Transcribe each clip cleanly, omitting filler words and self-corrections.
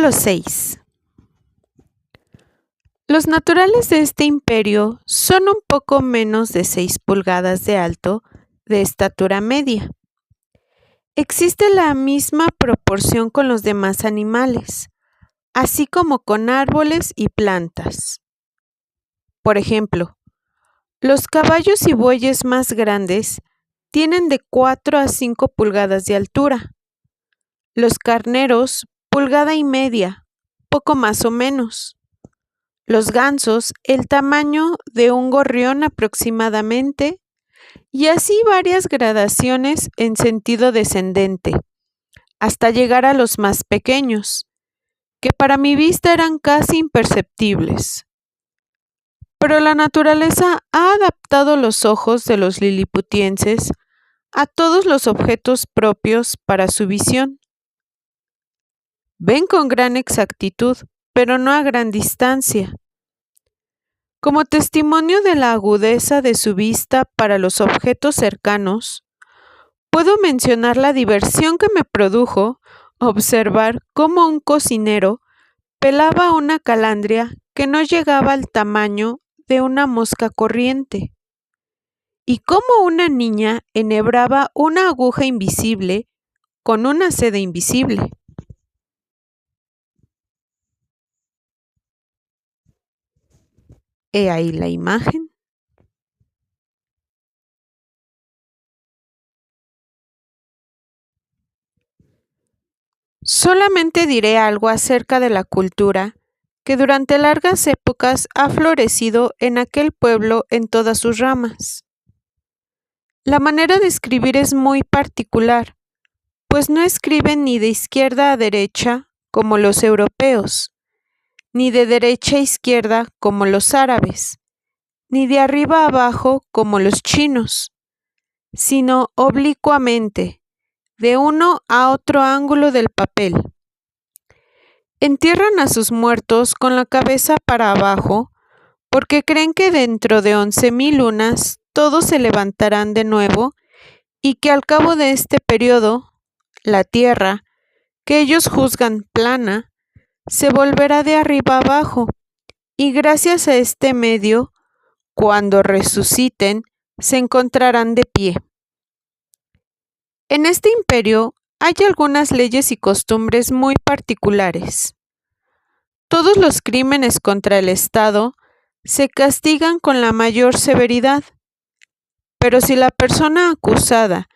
Capítulo 6. Los naturales de este imperio son un poco menos de 6 pulgadas de alto, de estatura media. Existe la misma proporción con los demás animales, así como con árboles y plantas. Por ejemplo, los caballos y bueyes más grandes tienen de 4 a 5 pulgadas de altura. Los carneros, pulgada y media, poco más o menos. Los gansos, el tamaño de un gorrión aproximadamente, y así varias gradaciones en sentido descendente, hasta llegar a los más pequeños, que para mi vista eran casi imperceptibles. Pero la naturaleza ha adaptado los ojos de los liliputienses a todos los objetos propios para su visión. Ven con gran exactitud, pero no a gran distancia. Como testimonio de la agudeza de su vista para los objetos cercanos, puedo mencionar la diversión que me produjo observar cómo un cocinero pelaba una calandria que no llegaba al tamaño de una mosca corriente, y cómo una niña enhebraba una aguja invisible con una seda invisible. He ahí la imagen. Solamente diré algo acerca de la cultura que durante largas épocas ha florecido en aquel pueblo en todas sus ramas. La manera de escribir es muy particular, pues no escriben ni de izquierda a derecha como los europeos, ni de derecha a izquierda como los árabes, ni de arriba a abajo como los chinos, sino oblicuamente, de uno a otro ángulo del papel. Entierran a sus muertos con la cabeza para abajo, porque creen que dentro de 11,000 lunas todos se levantarán de nuevo y que al cabo de este periodo, la Tierra, que ellos juzgan plana, se volverá de arriba abajo, y gracias a este medio, cuando resuciten, se encontrarán de pie. En este imperio hay algunas leyes y costumbres muy particulares. Todos los crímenes contra el Estado se castigan con la mayor severidad, pero si la persona acusada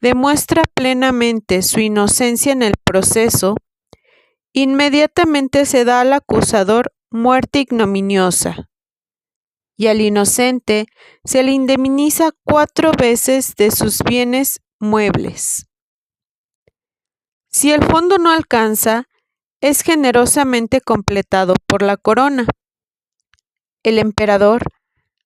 demuestra plenamente su inocencia en el proceso, inmediatamente se da al acusador muerte ignominiosa, y al inocente se le indemniza 4 veces de sus bienes muebles. Si el fondo no alcanza, es generosamente completado por la corona. El emperador,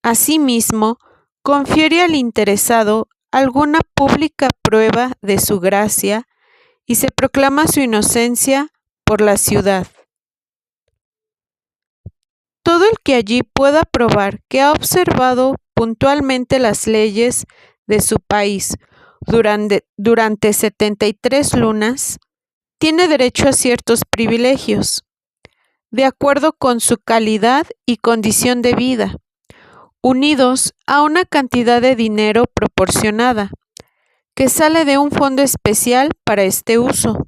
asimismo, confiere al interesado alguna pública prueba de su gracia y se proclama su inocencia por la ciudad. Todo el que allí pueda probar que ha observado puntualmente las leyes de su país durante 73 lunas, tiene derecho a ciertos privilegios, de acuerdo con su calidad y condición de vida, unidos a una cantidad de dinero proporcionada, que sale de un fondo especial para este uso.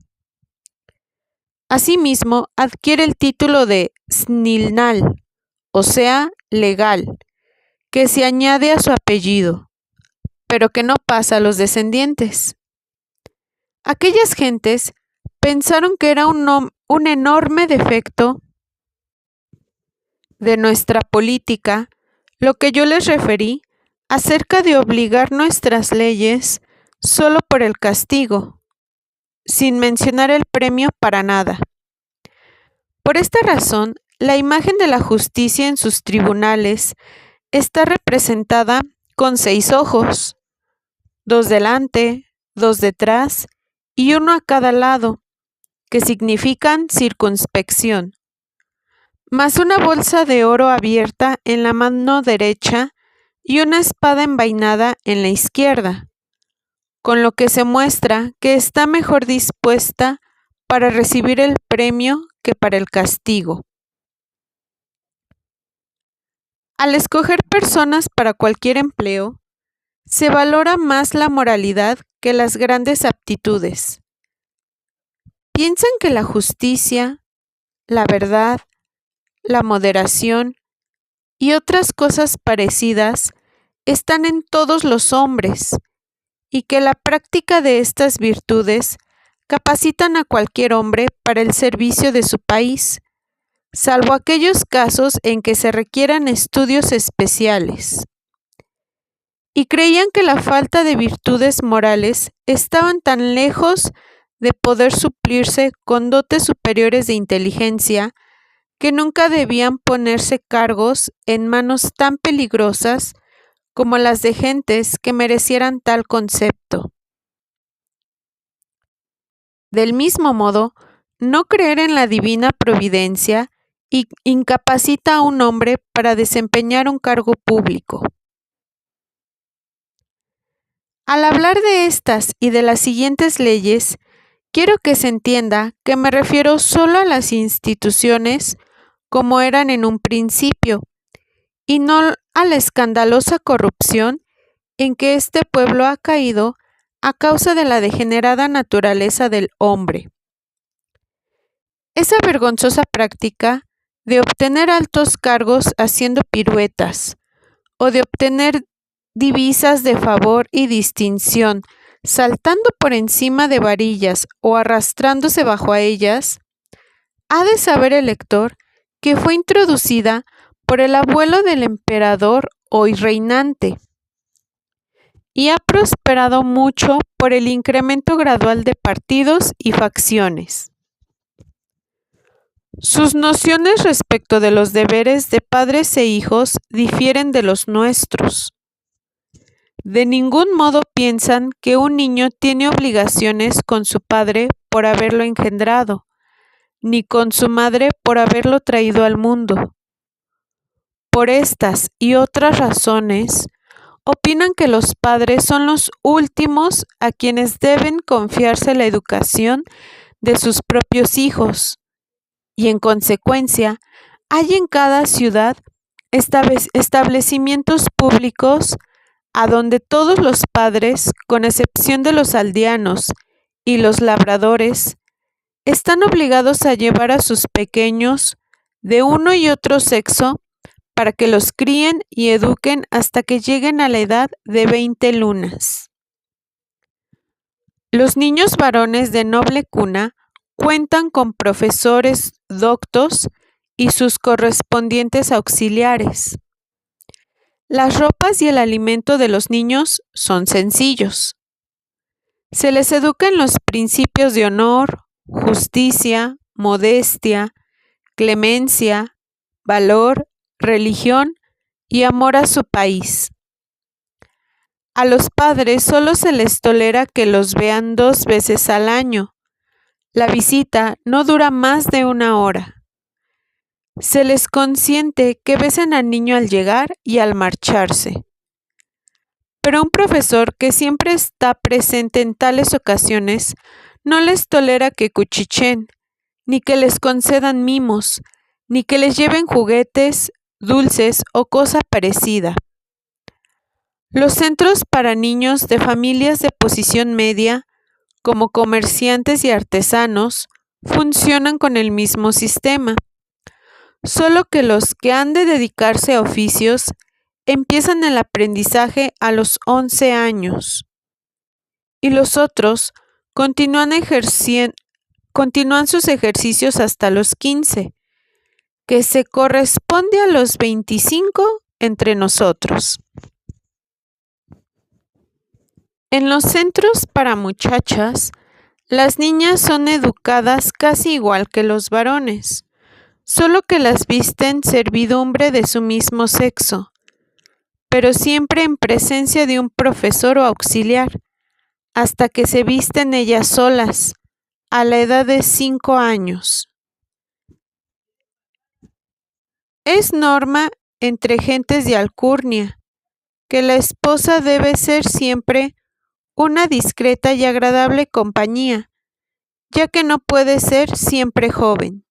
Asimismo, adquiere el título de Snilnal, o sea, legal, que se añade a su apellido, pero que no pasa a los descendientes. Aquellas gentes pensaron que era un enorme defecto de nuestra política lo que yo les referí acerca de obligar nuestras leyes solo por el castigo, sin mencionar el premio para nada. Por esta razón, la imagen de la justicia en sus tribunales está representada con 6 ojos, 2 delante, 2 detrás y 1 a cada lado, que significan circunspección, más una bolsa de oro abierta en la mano derecha y una espada envainada en la izquierda, con lo que se muestra que está mejor dispuesta para recibir el premio que para el castigo. Al escoger personas para cualquier empleo, se valora más la moralidad que las grandes aptitudes. Piensan que la justicia, la verdad, la moderación y otras cosas parecidas están en todos los hombres y que la práctica de estas virtudes capacitan a cualquier hombre para el servicio de su país, salvo aquellos casos en que se requieran estudios especiales. Y creían que la falta de virtudes morales estaban tan lejos de poder suplirse con dotes superiores de inteligencia que nunca debían ponerse cargos en manos tan peligrosas como las de gentes que merecieran tal concepto. Del mismo modo, no creer en la divina providencia incapacita a un hombre para desempeñar un cargo público. Al hablar de estas y de las siguientes leyes, quiero que se entienda que me refiero solo a las instituciones como eran en un principio, y no a la escandalosa corrupción en que este pueblo ha caído a causa de la degenerada naturaleza del hombre. Esa vergonzosa práctica de obtener altos cargos haciendo piruetas, o de obtener divisas de favor y distinción, saltando por encima de varillas o arrastrándose bajo a ellas, ha de saber el lector que fue introducida por el abuelo del emperador hoy reinante, y ha prosperado mucho por el incremento gradual de partidos y facciones. Sus nociones respecto de los deberes de padres e hijos difieren de los nuestros. De ningún modo piensan que un niño tiene obligaciones con su padre por haberlo engendrado, ni con su madre por haberlo traído al mundo. Por estas y otras razones, opinan que los padres son los últimos a quienes deben confiarse la educación de sus propios hijos, y en consecuencia, hay en cada ciudad establecimientos públicos a donde todos los padres, con excepción de los aldeanos y los labradores, están obligados a llevar a sus pequeños de uno y otro sexo para que los críen y eduquen hasta que lleguen a la edad de 20 lunas. Los niños varones de noble cuna cuentan con profesores doctos y sus correspondientes auxiliares. Las ropas y el alimento de los niños son sencillos. Se les educa en los principios de honor, justicia, modestia, clemencia, valor, religión y amor a su país. A los padres solo se les tolera que los vean 2 veces al año. La visita no dura más de 1 hora. Se les consiente que besen al niño al llegar y al marcharse. Pero un profesor que siempre está presente en tales ocasiones no les tolera que cuchicheen, ni que les concedan mimos, ni que les lleven juguetes, dulces o cosa parecida. Los centros para niños de familias de posición media, como comerciantes y artesanos, funcionan con el mismo sistema, solo que los que han de dedicarse a oficios empiezan el aprendizaje a los 11 años y los otros continúan sus ejercicios hasta los 15, que se corresponde a los 25 entre nosotros. En los centros para muchachas, las niñas son educadas casi igual que los varones, solo que las visten servidumbre de su mismo sexo, pero siempre en presencia de un profesor o auxiliar, hasta que se visten ellas solas, a la edad de 5 años. Es norma entre gentes de alcurnia que la esposa debe ser siempre una discreta y agradable compañía, ya que no puede ser siempre joven.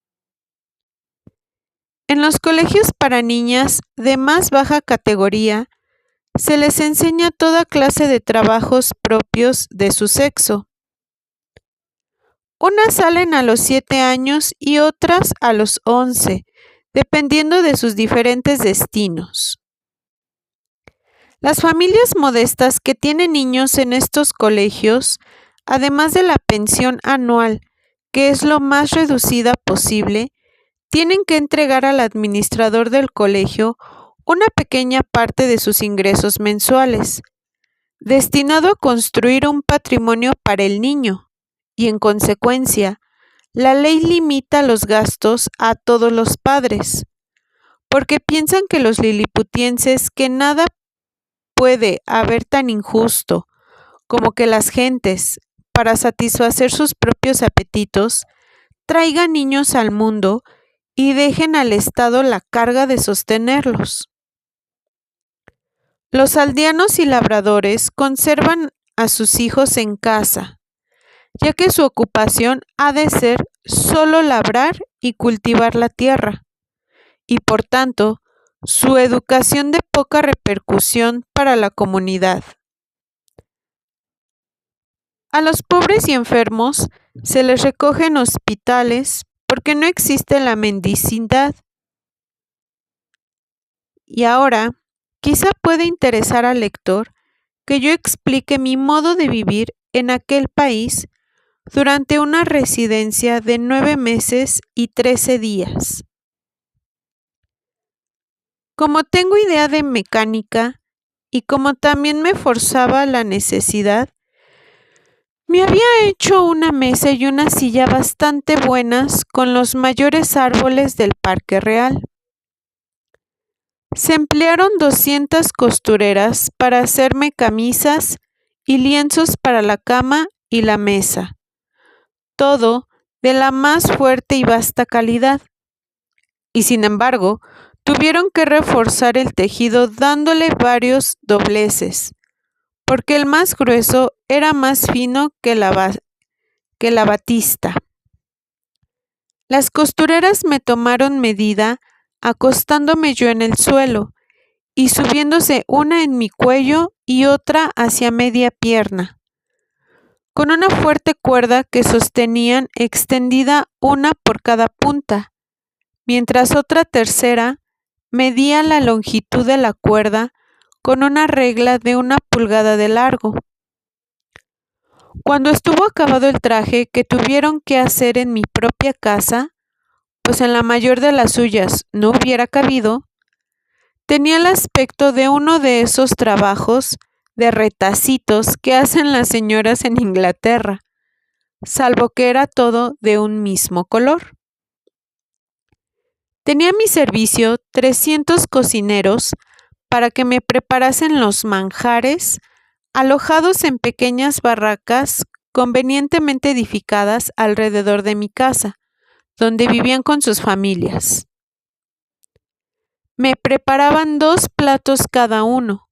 En los colegios para niñas de más baja categoría, se les enseña toda clase de trabajos propios de su sexo. Unas salen a los 7 años y otras a los 11, dependiendo de sus diferentes destinos. Las familias modestas que tienen niños en estos colegios, además de la pensión anual, que es lo más reducida posible, tienen que entregar al administrador del colegio una pequeña parte de sus ingresos mensuales, destinado a construir un patrimonio para el niño, y en consecuencia, la ley limita los gastos a todos los padres, porque piensan que los liliputienses que nada puede haber tan injusto como que las gentes, para satisfacer sus propios apetitos, traigan niños al mundo y dejen al Estado la carga de sostenerlos. Los aldeanos y labradores conservan a sus hijos en casa, ya que su ocupación ha de ser solo labrar y cultivar la tierra, y por tanto, su educación de poca repercusión para la comunidad. A los pobres y enfermos se les recoge en hospitales porque no existe la mendicidad. Y ahora, quizá pueda interesar al lector que yo explique mi modo de vivir en aquel país durante una residencia de 9 meses y 13 días. Como tengo idea de mecánica y como también me forzaba la necesidad, me había hecho una mesa y una silla bastante buenas con los mayores árboles del Parque Real. Se emplearon 200 costureras para hacerme camisas y lienzos para la cama y la mesa, todo de la más fuerte y vasta calidad. Y sin embargo, tuvieron que reforzar el tejido dándole varios dobleces, porque el más grueso era más fino que la batista. Las costureras me tomaron medida acostándome yo en el suelo y subiéndose una en mi cuello y otra hacia media pierna, con una fuerte cuerda que sostenían extendida una por cada punta, mientras otra tercera medía la longitud de la cuerda con una regla de 1 pulgada de largo. Cuando estuvo acabado el traje que tuvieron que hacer en mi propia casa, pues en la mayor de las suyas no hubiera cabido, tenía el aspecto de uno de esos trabajos de retacitos que hacen las señoras en Inglaterra, salvo que era todo de un mismo color. Tenía a mi servicio 300 cocineros para que me preparasen los manjares, alojados en pequeñas barracas convenientemente edificadas alrededor de mi casa, donde vivían con sus familias. Me preparaban 2 platos cada uno.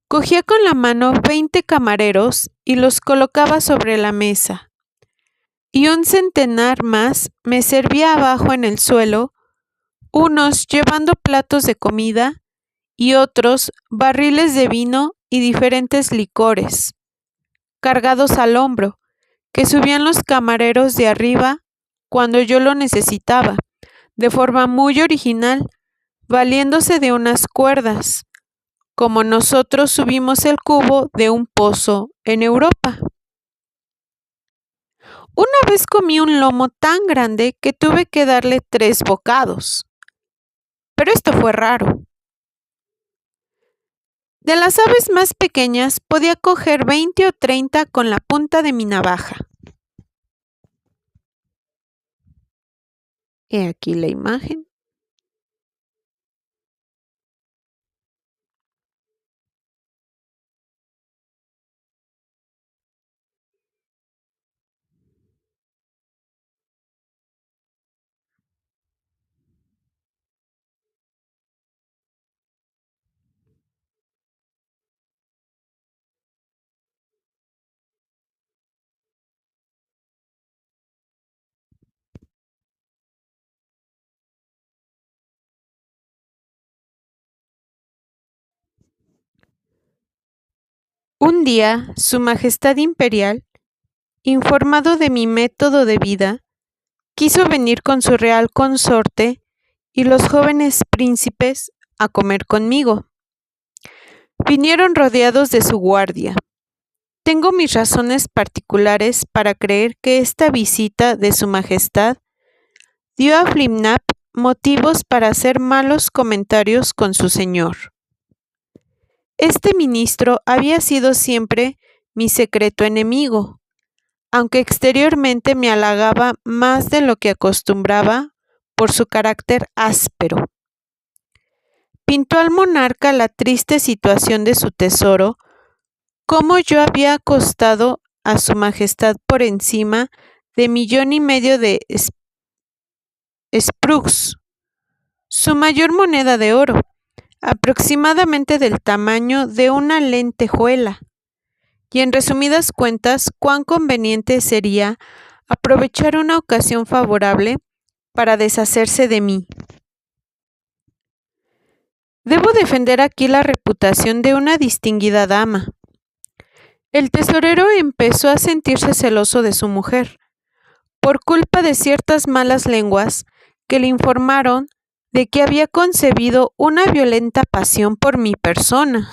Cogía con la mano 20 camareros y los colocaba sobre la mesa, y un centenar más me servía abajo en el suelo, unos llevando platos de comida y otros barriles de vino y diferentes licores, cargados al hombro, que subían los camareros de arriba cuando yo lo necesitaba, de forma muy original, valiéndose de unas cuerdas, como nosotros subimos el cubo de un pozo en Europa. Una vez comí un lomo tan grande que tuve que darle 3 bocados, pero esto fue raro. De las aves más pequeñas podía coger 20 o 30 con la punta de mi navaja. He aquí la imagen. Un día, Su Majestad Imperial, informado de mi método de vida, quiso venir con su real consorte y los jóvenes príncipes a comer conmigo. Vinieron rodeados de su guardia. Tengo mis razones particulares para creer que esta visita de Su Majestad dio a Flimnap motivos para hacer malos comentarios con su señor. Este ministro había sido siempre mi secreto enemigo, aunque exteriormente me halagaba más de lo que acostumbraba por su carácter áspero. Pintó al monarca la triste situación de su tesoro, cómo yo había costado a Su Majestad por encima de 1,5 millones de sprugs, su mayor moneda de oro, aproximadamente del tamaño de una lentejuela, y en resumidas cuentas, cuán conveniente sería aprovechar una ocasión favorable para deshacerse de mí. Debo defender aquí la reputación de una distinguida dama. El tesorero empezó a sentirse celoso de su mujer, por culpa de ciertas malas lenguas que le informaron de que había concebido una violenta pasión por mi persona,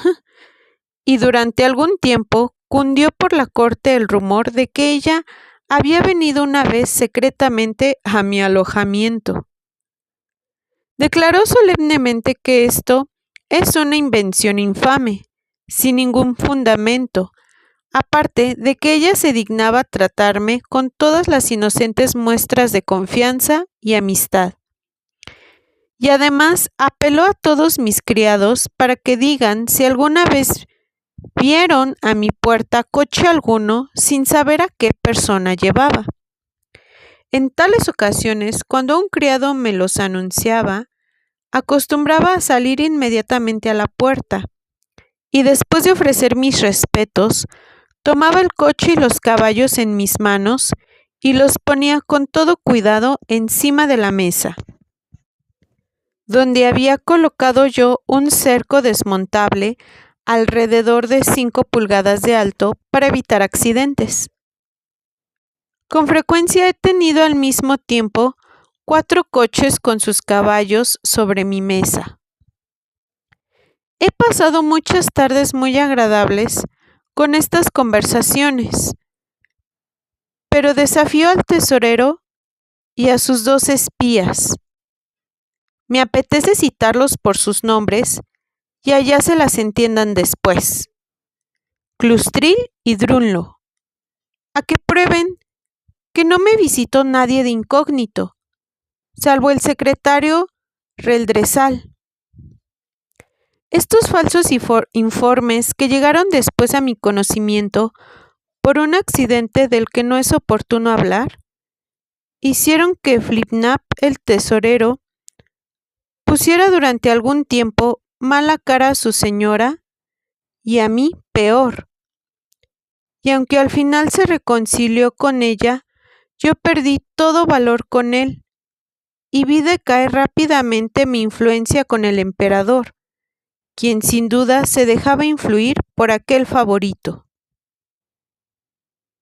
y durante algún tiempo cundió por la corte el rumor de que ella había venido una vez secretamente a mi alojamiento. Declaró solemnemente que esto es una invención infame, sin ningún fundamento, aparte de que ella se dignaba tratarme con todas las inocentes muestras de confianza y amistad. Y además apeló a todos mis criados para que digan si alguna vez vieron a mi puerta coche alguno sin saber a qué persona llevaba. En tales ocasiones, cuando un criado me los anunciaba, acostumbraba a salir inmediatamente a la puerta, y después de ofrecer mis respetos, tomaba el coche y los caballos en mis manos y los ponía con todo cuidado encima de la mesa, donde había colocado yo un cerco desmontable alrededor de 5 pulgadas de alto para evitar accidentes. Con frecuencia he tenido al mismo tiempo 4 coches con sus caballos sobre mi mesa. He pasado muchas tardes muy agradables con estas conversaciones, pero desafío al tesorero y a sus 2 espías. Me apetece citarlos por sus nombres y allá se las entiendan después. Clustril y Drunlo, a que prueben que no me visitó nadie de incógnito, salvo el secretario Reldresal. Estos falsos informes que llegaron después a mi conocimiento por un accidente del que no es oportuno hablar, hicieron que Flimnap, el tesorero, pusiera durante algún tiempo mala cara a su señora y a mí peor. Y aunque al final se reconcilió con ella, yo perdí todo valor con él y vi decaer rápidamente mi influencia con el emperador, quien sin duda se dejaba influir por aquel favorito.